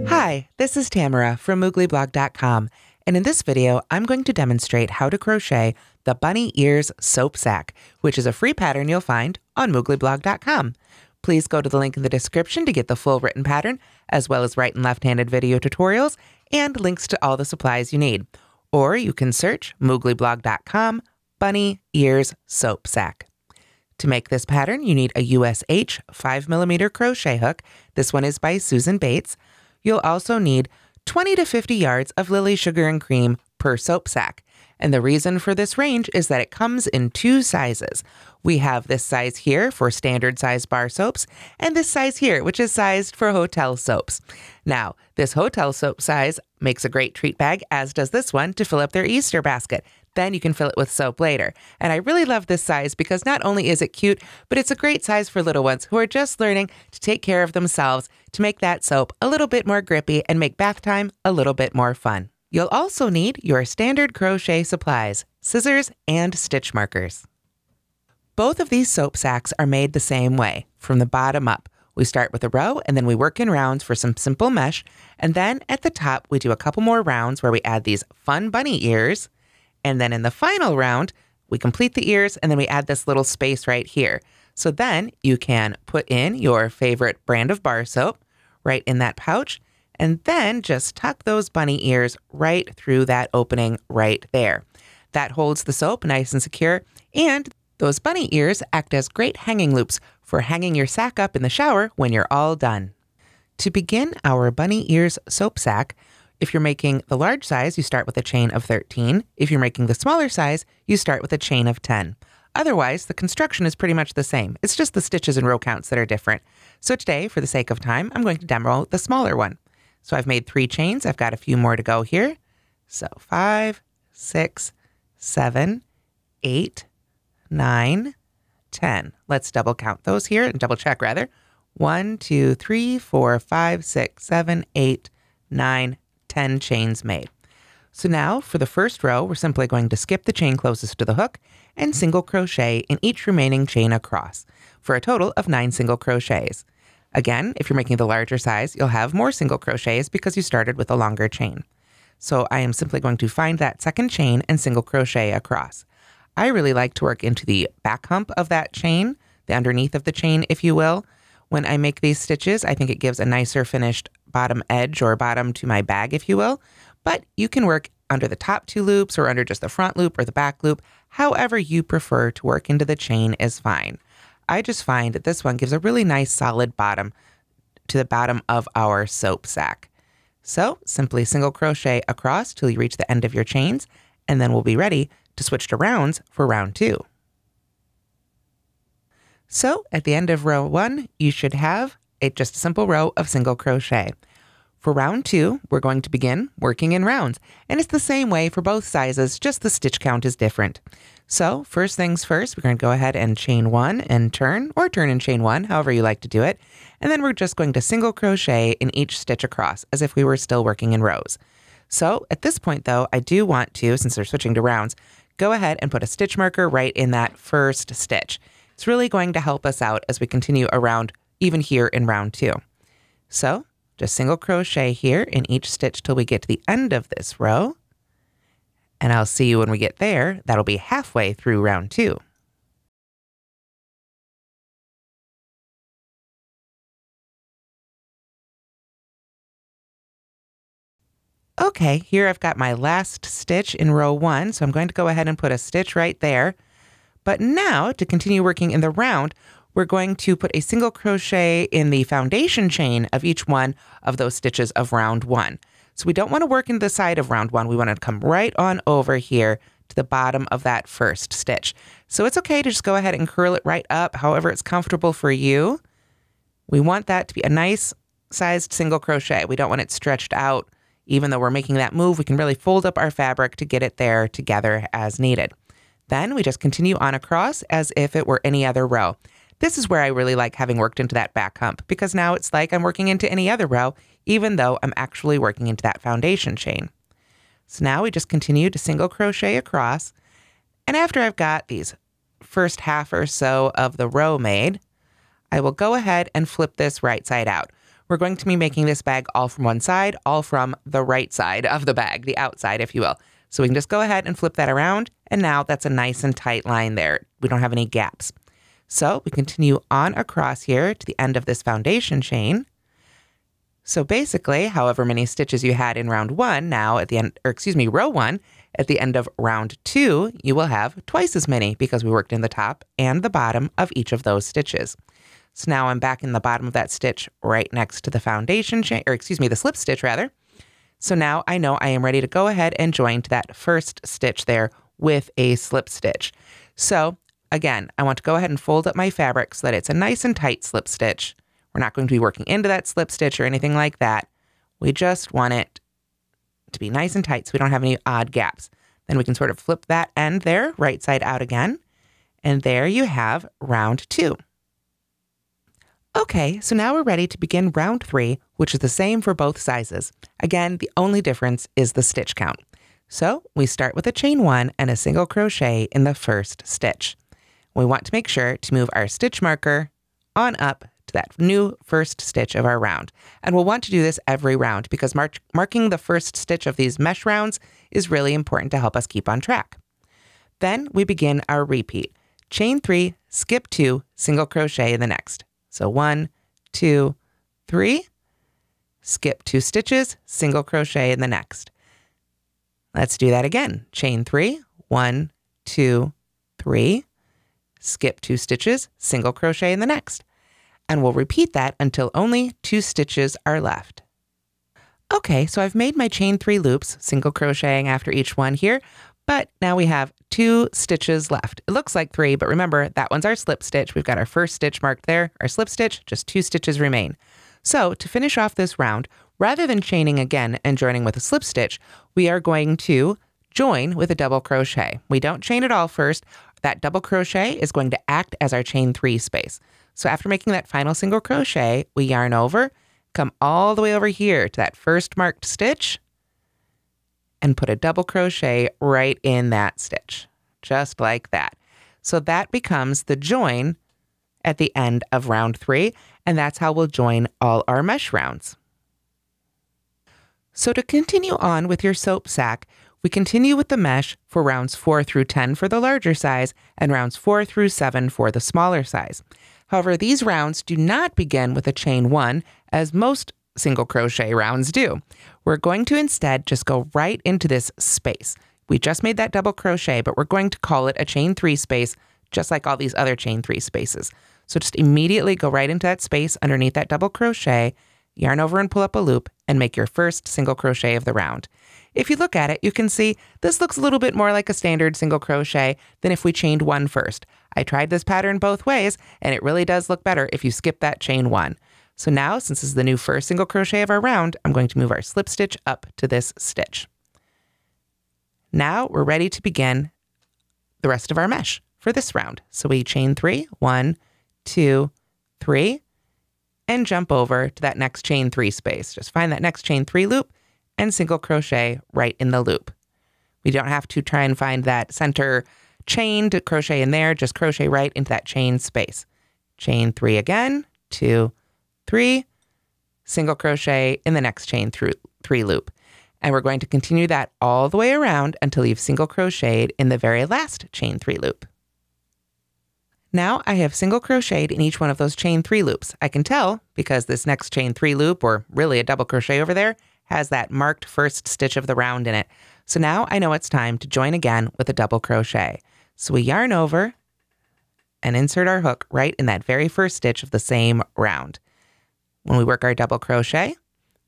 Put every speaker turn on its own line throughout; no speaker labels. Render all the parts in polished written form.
Hi, this is Tamara from mooglyblog.com, and in this video, I'm going to demonstrate how to crochet the bunny ears soap sack, which is a free pattern you'll find on mooglyblog.com. Please go to the link in the description to get the full written pattern, as well as right and left-handed video tutorials and links to all the supplies you need. Or you can search mooglyblog.com bunny ears soap sack. To make this pattern, you need a USH 5mm crochet hook. This one is by Susan Bates. You'll also need 20 to 50 yards of Lily Sugar and Cream per soap sack. And the reason for this range is that it comes in two sizes. We have this size here for standard size bar soaps, and this size here, which is sized for hotel soaps. Now, this hotel soap size makes a great treat bag, as does this one, to fill up their Easter basket. Then you can fill it with soap later. And I really love this size because not only is it cute, but it's a great size for little ones who are just learning to take care of themselves to make that soap a little bit more grippy and make bath time a little bit more fun. You'll also need your standard crochet supplies, scissors and stitch markers. Both of these soap sacks are made the same way, from the bottom up. We start with a row and then we work in rounds for some simple mesh. And then at the top, we do a couple more rounds where we add these fun bunny ears. And then in the final round, we complete the ears and then we add this little space right here. So then you can put in your favorite brand of bar soap right in that pouch, and then just tuck those bunny ears right through that opening right there. That holds the soap nice and secure, and those bunny ears act as great hanging loops for hanging your sack up in the shower when you're all done. To begin our bunny ears soap sack, if you're making the large size, you start with a chain of 13. If you're making the smaller size, you start with a chain of 10. Otherwise, the construction is pretty much the same. It's just the stitches and row counts that are different. So today, for the sake of time, I'm going to demo the smaller one. So I've made 3 chains. I've got a few more to go here. So 5, 6, 7, 8, 9, 10. Let's double count those here and double check rather. 1, 2, 3, 4, 5, 6, 7, 8, 9, 10 chains made. So now for the first row, we're simply going to skip the chain closest to the hook and single crochet in each remaining chain across for a total of 9 single crochets. Again, if you're making the larger size, you'll have more single crochets because you started with a longer chain. So I am simply going to find that second chain and single crochet across. I really like to work into the back hump of that chain, the underneath of the chain, if you will. When I make these stitches, I think it gives a nicer finished bottom edge or bottom to my bag, if you will. But you can work under the top 2 loops or under just the front loop or the back loop. However you prefer to work into the chain is fine. I just find that this one gives a really nice solid bottom to the bottom of our soap sack. So simply single crochet across till you reach the end of your chains, and then we'll be ready to switch to rounds for round 2. So at the end of row 1, you should have just a simple row of single crochet. For round 2, we're going to begin working in rounds, and it's the same way for both sizes, just the stitch count is different. So first things first, we're going to go ahead and chain 1 and turn, or turn and chain 1, however you like to do it. And then we're just going to single crochet in each stitch across as if we were still working in rows. So at this point though, I do want to, since we're switching to rounds, go ahead and put a stitch marker right in that first stitch. It's really going to help us out as we continue around even here in round 2. So just single crochet here in each stitch till we get to the end of this row. And I'll see you when we get there. That'll be halfway through round 2. Okay, here I've got my last stitch in row 1, so I'm going to go ahead and put a stitch right there. But now, to continue working in the round, we're going to put a single crochet in the foundation chain of each one of those stitches of round 1. So we don't want to work in the side of round 1. We want to come right on over here to the bottom of that first stitch. So it's okay to just go ahead and curl it right up, however it's comfortable for you. We want that to be a nice sized single crochet. We don't want it stretched out. Even though we're making that move, we can really fold up our fabric to get it there together as needed. Then we just continue on across as if it were any other row. This is where I really like having worked into that back hump, because now it's like I'm working into any other row, even though I'm actually working into that foundation chain. So now we just continue to single crochet across. And after I've got these first half or so of the row made, I will go ahead and flip this right side out. We're going to be making this bag all from one side, all from the right side of the bag, the outside, if you will. So we can just go ahead and flip that around, and now that's a nice and tight line there. We don't have any gaps. So we continue on across here to the end of this foundation chain. So basically, however many stitches you had in round one, now at the end, or excuse me, row one, at the end of round two, you will have twice as many because we worked in the top and the bottom of each of those stitches. So now I'm back in the bottom of that stitch right next to the foundation chain, or excuse me, the slip stitch rather. So now I know I am ready to go ahead and join to that first stitch there with a slip stitch. So again, I want to go ahead and fold up my fabric so that it's a nice and tight slip stitch. We're not going to be working into that slip stitch or anything like that. We just want it to be nice and tight so we don't have any odd gaps. Then we can sort of flip that end there, right side out again. And there you have round two. Okay, so now we're ready to begin round three, which is the same for both sizes. Again, the only difference is the stitch count. So we start with a chain one and a single crochet in the first stitch. We want to make sure to move our stitch marker on up to that new first stitch of our round. And we'll want to do this every round because marking the first stitch of these mesh rounds is really important to help us keep on track. Then we begin our repeat. Chain three, skip two, single crochet in the next. So 1, 2, 3, skip 2 stitches, single crochet in the next. Let's do that again. Chain 3, 1, 2, 3, skip 2 stitches, single crochet in the next. And we'll repeat that until only 2 stitches are left. Okay, so I've made my chain 3 loops, single crocheting after each one here, but now we have 2 stitches left. It looks like 3, but remember, that one's our slip stitch. We've got our first stitch marked there, our slip stitch, just 2 stitches remain. So to finish off this round, rather than chaining again and joining with a slip stitch, we are going to join with a double crochet. We don't chain it all first. That double crochet is going to act as our chain 3 space. So after making that final single crochet, we yarn over, come all the way over here to that first marked stitch, and put a double crochet right in that stitch, just like that. So that becomes the join at the end of round 3, and that's how we'll join all our mesh rounds. So to continue on with your soap sack, we continue with the mesh for rounds 4 through 10 for the larger size and rounds 4 through 7 for the smaller size. However, these rounds do not begin with a chain 1, as most single crochet rounds do. We're going to instead just go right into this space. We just made that double crochet, but we're going to call it a chain 3 space, just like all these other chain 3 spaces. So just immediately go right into that space underneath that double crochet, yarn over and pull up a loop, and make your first single crochet of the round. If you look at it, you can see this looks a little bit more like a standard single crochet than if we chained 1 first. I tried this pattern both ways, and it really does look better if you skip that chain 1. So now, since this is the new first single crochet of our round, I'm going to move our slip stitch up to this stitch. Now we're ready to begin the rest of our mesh for this round. So we chain 3, 1, 2, 3, and jump over to that next chain 3 space. Just find that next chain 3 loop and single crochet right in the loop. We don't have to try and find that center chain to crochet in there, just crochet right into that chain space. Chain 3 again, 2, 3, single crochet in the next chain 3 loop. And we're going to continue that all the way around until you've single crocheted in the very last chain 3 loop. Now I have single crocheted in each one of those chain 3 loops. I can tell because this next chain 3 loop, or really a double crochet over there, has that marked first stitch of the round in it. So now I know it's time to join again with a double crochet. So we yarn over and insert our hook right in that very first stitch of the same round. When we work our double crochet,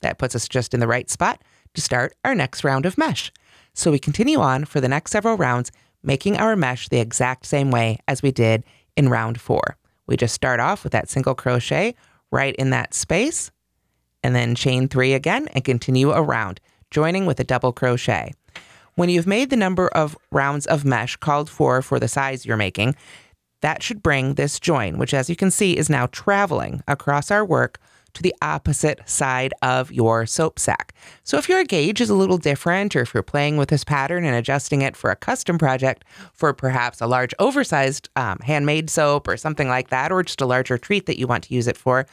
that puts us just in the right spot to start our next round of mesh. So we continue on for the next several rounds, making our mesh the exact same way as we did in round 4. We just start off with that single crochet right in that space, and then chain 3 again and continue around, joining with a double crochet. When you've made the number of rounds of mesh called for the size you're making, that should bring this join, which as you can see is now traveling across our work to the opposite side of your soap sack. So if your gauge is a little different, or if you're playing with this pattern and adjusting it for a custom project for perhaps a large oversized handmade soap or something like that, or just a larger treat that you want to use it for,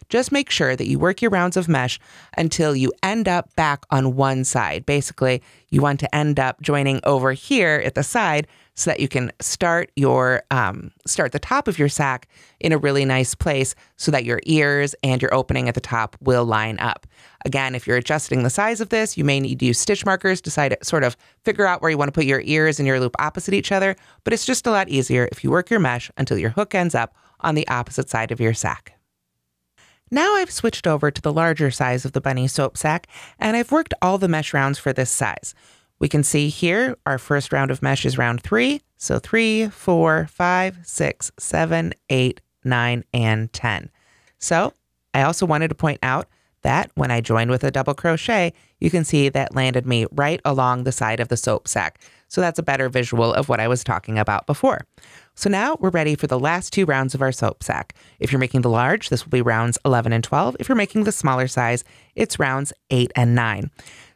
just make sure that you work your rounds of mesh until you end up back on one side. Basically, you want to end up joining over here at the side so that you can start the top of your sack in a really nice place so that your ears and your opening at the top will line up. Again, if you're adjusting the size of this, you may need to use stitch markers to sort of figure out where you want to put your ears and your loop opposite each other, but it's just a lot easier if you work your mesh until your hook ends up on the opposite side of your sack. Now I've switched over to the larger size of the bunny soap sack, and I've worked all the mesh rounds for this size. We can see here our first round of mesh is round 3. So 3, 4, 5, 6, 7, 8, 9, and 10. So I also wanted to point out that when I joined with a double crochet, you can see that landed me right along the side of the soap sack. So that's a better visual of what I was talking about before. So now we're ready for the last 2 rounds of our soap sack. If you're making the large, this will be rounds 11 and 12. If you're making the smaller size, it's rounds 8 and 9.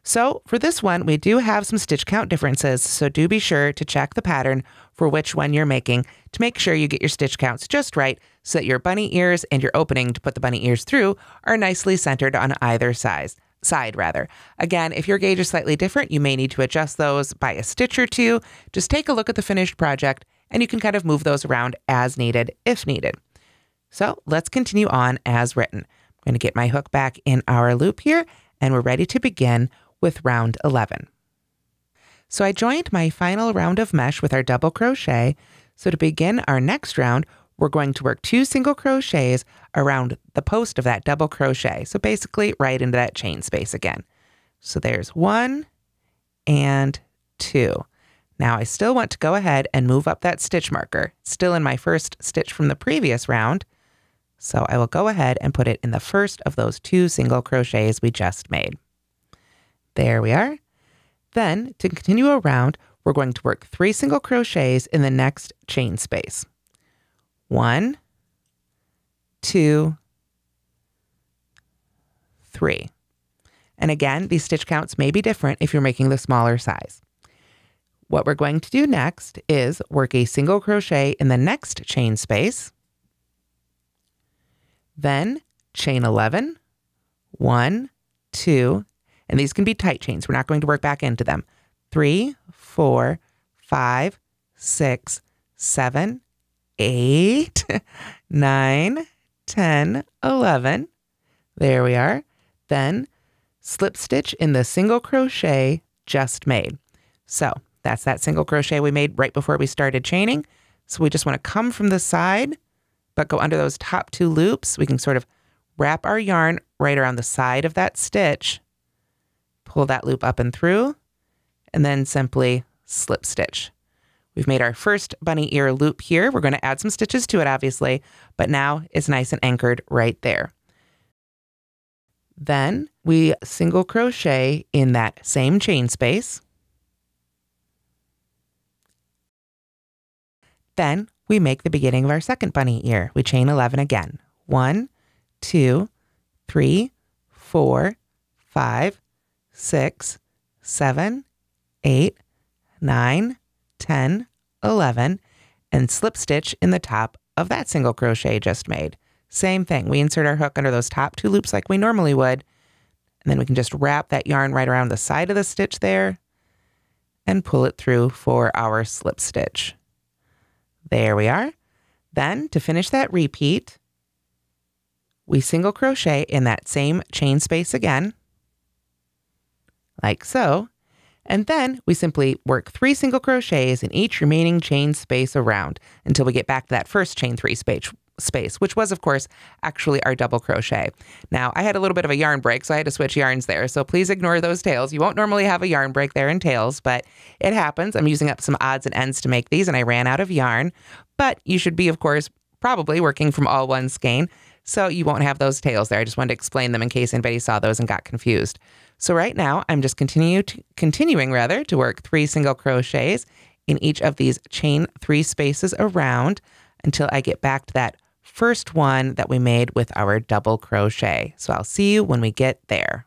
So for this one, we do have some stitch count differences, so do be sure to check the pattern for which one you're making to make sure you get your stitch counts just right so that your bunny ears and your opening to put the bunny ears through are nicely centered on either side. Again, if your gauge is slightly different, you may need to adjust those by a stitch or two. Just take a look at the finished project and you can kind of move those around as needed if needed. So let's continue on as written. I'm going to get my hook back in our loop here and we're ready to begin with round 11. So I joined my final round of mesh with our double crochet. So to begin our next round, we're going to work 2 single crochets around the post of that double crochet. So basically right into that chain space again. So there's 1 and 2. Now I still want to go ahead and move up that stitch marker, still in my first stitch from the previous round. So I will go ahead and put it in the first of those 2 single crochets we just made. There we are. Then to continue around, we're going to work 3 single crochets in the next chain space. 1, 2, 3. And again, these stitch counts may be different if you're making the smaller size. What we're going to do next is work a single crochet in the next chain space, then chain 11, 1, 2, and these can be tight chains. We're not going to work back into them. 3, 4, 5, 6, 7, 8, 9, 10, 11. There we are. Then slip stitch in the single crochet just made. So that's that single crochet we made right before we started chaining. So we just want to come from the side, but go under those top 2 loops. We can sort of wrap our yarn right around the side of that stitch, pull that loop up and through, and then simply slip stitch. We've made our first bunny ear loop here. We're going to add some stitches to it, obviously, but now it's nice and anchored right there. Then we single crochet in that same chain space. Then we make the beginning of our second bunny ear. We chain 11 again. 1, 2, 3, 4, 5, 6, 7, 8, 9, 10, 11, and slip stitch in the top of that single crochet just made. Same thing. We insert our hook under those top 2 loops like we normally would, and then we can just wrap that yarn right around the side of the stitch there and pull it through for our slip stitch. There we are. Then to finish that repeat, we single crochet in that same chain space again, like so, and then we simply work 3 single crochets in each remaining chain space around until we get back to that first chain 3 space, which was, of course, actually our double crochet. Now, I had a little bit of a yarn break, so I had to switch yarns there, so please ignore those tails. You won't normally have a yarn break there in tails, but it happens. I'm using up some odds and ends to make these, and I ran out of yarn, but you should be, of course, probably working from all one skein, so you won't have those tails there. I just wanted to explain them in case anybody saw those and got confused. So right now, I'm just continuing to work 3 single crochets in each of these chain 3 spaces around until I get back to that first one that we made with our double crochet. So I'll see you when we get there.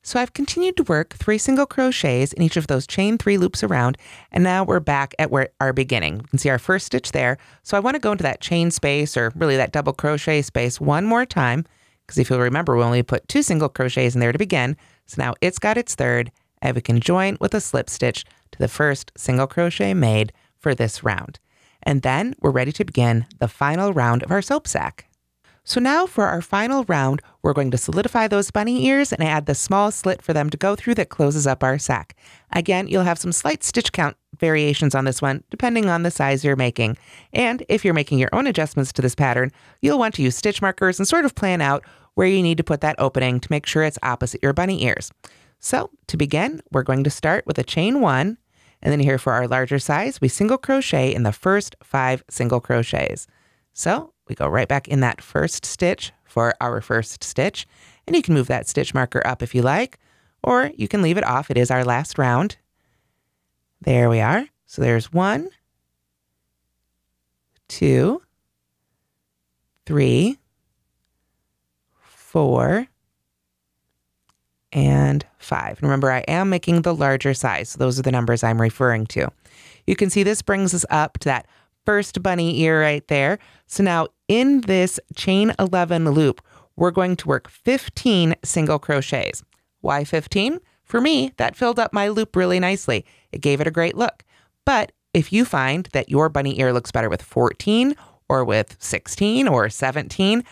So I've continued to work 3 single crochets in each of those chain 3 loops around, and now we're back at where our beginning. You can see our first stitch there. So I want to go into that chain space, or really that double crochet space, one more time, because if you'll remember, we only put 2 single crochets in there to begin. So now it's got its third, and we can join with a slip stitch to the first single crochet made for this round. And then we're ready to begin the final round of our soap sack. So now for our final round, we're going to solidify those bunny ears and add the small slit for them to go through that closes up our sack. Again, you'll have some slight stitch count variations on this one, depending on the size you're making. And if you're making your own adjustments to this pattern, you'll want to use stitch markers and sort of plan out where you need to put that opening to make sure it's opposite your bunny ears. So to begin, we're going to start with a chain 1, and then here for our larger size, we single crochet in the first 5 single crochets. So we go right back in that first stitch for our first stitch, and you can move that stitch marker up if you like, or you can leave it off. It is our last round. There we are. So there's 1, 2, 3, 4, and 5. And remember, I am making the larger size, so those are the numbers I'm referring to. You can see this brings us up to that first bunny ear right there. So now in this chain 11 loop, we're going to work 15 single crochets. Why 15? For me, that filled up my loop really nicely. It gave it a great look. But if you find that your bunny ear looks better with 14 or with 16 or 17,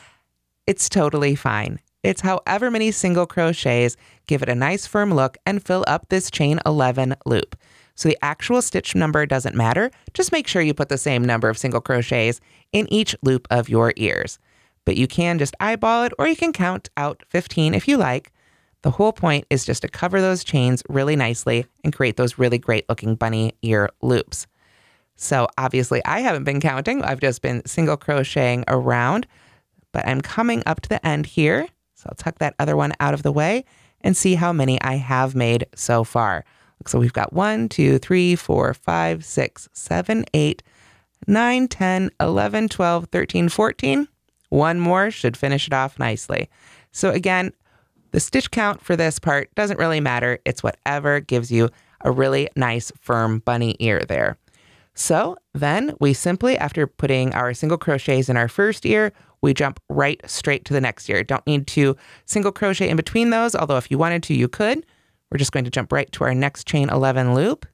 it's totally fine. It's however many single crochets give it a nice firm look and fill up this chain 11 loop. So the actual stitch number doesn't matter. Just make sure you put the same number of single crochets in each loop of your ears. But you can just eyeball it, or you can count out 15 if you like. The whole point is just to cover those chains really nicely and create those really great looking bunny ear loops. So obviously I haven't been counting. I've just been single crocheting around, but I'm coming up to the end here. So I'll tuck that other one out of the way and see how many I have made so far. So we've got 1, 2, 3, 4, 5, 6, 7, 8, 9, 10, 11, 12, 13, 14. One more should finish it off nicely. So again, the stitch count for this part doesn't really matter. It's whatever gives you a really nice firm bunny ear there. So then we simply, after putting our single crochets in our first ear, we jump right straight to the next ear. Don't need to single crochet in between those, although if you wanted to, you could. We're just going to jump right to our next chain 11 loop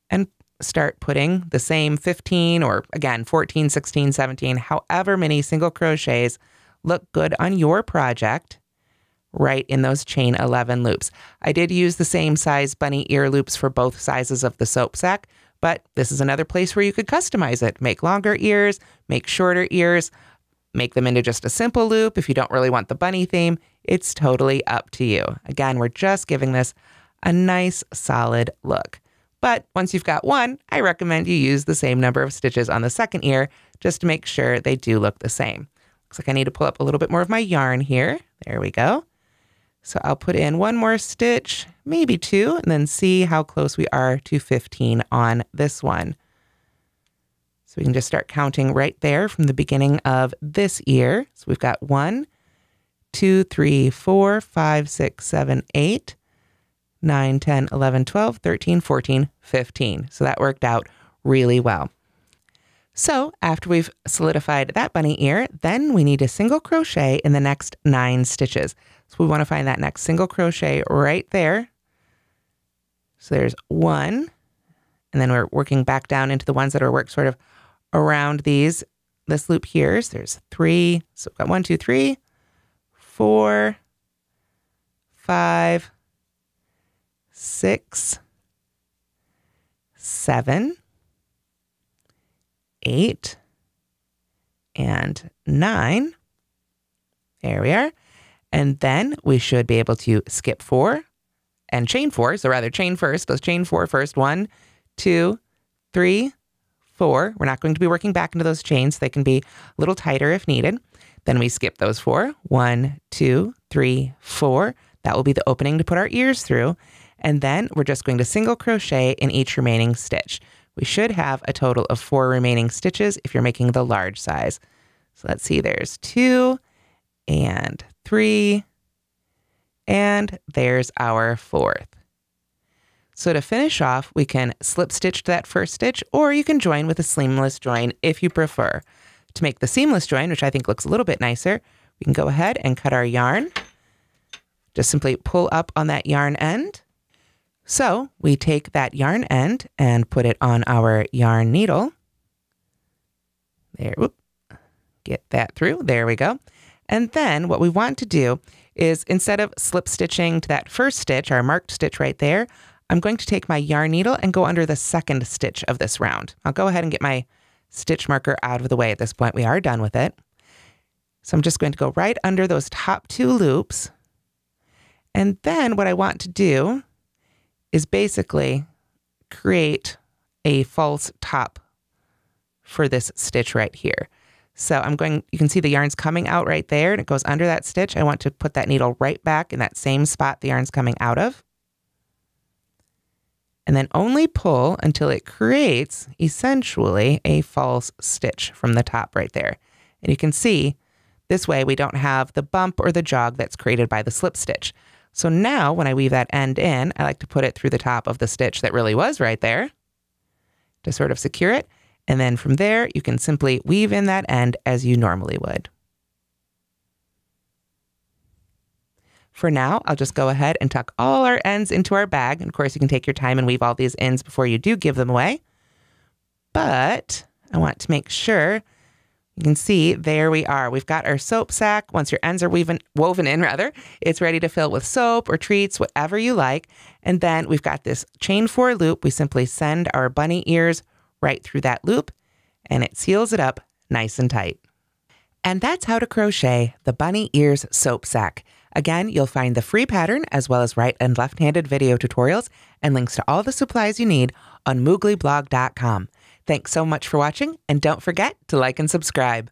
and start putting the same 15 or again 14, 16, 17, however many single crochets look good on your project right in those chain 11 loops. I did use the same size bunny ear loops for both sizes of the soap sack, but this is another place where you could customize it. Make longer ears, make shorter ears, make them into just a simple loop. If you don't really want the bunny theme, it's totally up to you. Again, we're just giving this a nice solid look. But once you've got one, I recommend you use the same number of stitches on the second ear just to make sure they do look the same. Looks like I need to pull up a little bit more of my yarn here. There we go. So I'll put in one more stitch, maybe 2, and then see how close we are to 15 on this one. So we can just start counting right there from the beginning of this ear. So we've got 1, 2, 3, 4, 5, 6, 7, 8, 9, 10, 11, 12, 13, 14, 15. So that worked out really well. So after we've solidified that bunny ear, then we need a single crochet in the next 9 stitches. So we want to find that next single crochet right there. So there's 1, and then we're working back down into the ones that are worked sort of around this loop here. So there's 3. So we've got 1, 2, 3, 4, 5, 6, 7, 8, and 9. There we are. And then we should be able to skip 4 and chain 4. So rather chain first. Let's chain 4 first. 1, 2, 3, 4. We're not going to be working back into those chains. They can be a little tighter if needed. Then we skip those 4. 1, 2, 3, 4. That will be the opening to put our ears through. And then we're just going to single crochet in each remaining stitch. we should have a total of 4 remaining stitches if you're making the large size. So let's see, there's 2 and 3, and there's our 4th. So to finish off, we can slip stitch to that first stitch, or you can join with a seamless join if you prefer. To make the seamless join, which I think looks a little bit nicer, we can go ahead and cut our yarn. Just simply pull up on that yarn end. So we take that yarn end and put it on our yarn needle. There, whoop, get that through. There we go. And then what we want to do is, instead of slip stitching to that first stitch, our marked stitch right there, I'm going to take my yarn needle and go under the second stitch of this round. I'll go ahead and get my stitch marker out of the way at this point. We are done with it. So I'm just going to go right under those top 2 loops. And then what I want to do is basically create a false top for this stitch right here. So you can see the yarn's coming out right there and it goes under that stitch. I want to put that needle right back in that same spot the yarn's coming out of. And then only pull until it creates essentially a false stitch from the top right there. And you can see this way we don't have the bump or the jog that's created by the slip stitch. So now when I weave that end in, I like to put it through the top of the stitch that really was right there to sort of secure it. And then from there, you can simply weave in that end as you normally would. For now, I'll just go ahead and tuck all our ends into our bag. And of course, you can take your time and weave all these ends before you do give them away. But I want to make sure you can see there we are. We've got our soap sack. Once your ends are woven in, it's ready to fill with soap or treats, whatever you like. And then we've got this chain 4 loop. We simply send our bunny ears right through that loop and it seals it up nice and tight. And that's how to crochet the bunny ears soap sack. Again, you'll find the free pattern as well as right and left-handed video tutorials and links to all the supplies you need on mooglyblog.com. Thanks so much for watching, and don't forget to like and subscribe.